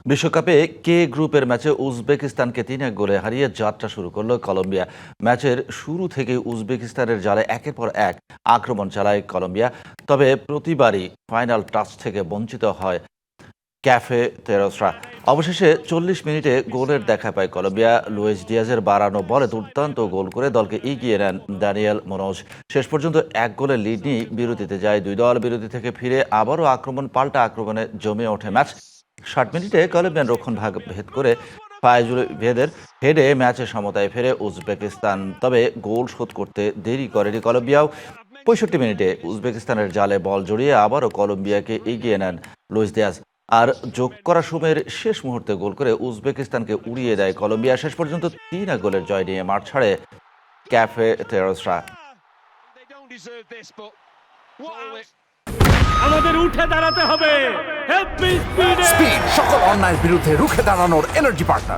বিশ্বকাপে কে গ্রুপের ম্যাচে উজবেকিস্তানকে ৩-১ গোলে হারিয়ে যাত্রা শুরু করল কলম্বিয়া। ম্যাচের শুরু থেকে উজবেকিস্তানের জালে একের পর এক আক্রমণ চালায় কলম্বিয়া। তবে প্রতিবারই ফাইনাল টাচ থেকে বঞ্চিত হয় ক্যাফে তেরোসরা। অবশেষে ৪০ মিনিটে গোলের দেখা পায় কলম্বিয়া। লুইস ডিয়াজের বাড়ানো বলে দুর্দান্ত গোল করে দলকে এগিয়ে নেন দানিয়েল মুনোজ। শেষ পর্যন্ত এক গোলের লিড নিয়ে বিরতিতে যায় দুই দল। বিরতি থেকে ফিরে আবারও পাল্টা আক্রমণে জমে ওঠে ম্যাচ। ৬০ মিনিটে কলম্বিয়ান রক্ষণ ভাগ ভেদ করে ফায়জুল ভেদের হেডে ম্যাচে সমতায় ফেরে উজবেকিস্তান। তবে গোল শোধ করতে দেরি করেনি কলম্বিয়াও। ৬৫ মিনিটে উজবেকিস্তানের জালে বল জড়িয়ে আবারও কলম্বিয়াকে এগিয়ে নেন লুইস দিয়াজ। আর যোগ করা সময়ের শেষ মুহূর্তে গোল করে উজবেকিস্তানকে উড়িয়ে দেয় কলম্বিয়া। শেষ পর্যন্ত ৩-১ গোলের জয় নিয়ে মাঠ ছাড়ে ক্যাফে তেরোসরা। আমাদের উঠে দাঁড়াতে হবে। স্পিড সকল অন্যায়ের বিরুদ্ধে রুখে দাঁড়ানোর এনার্জি পার্টনার।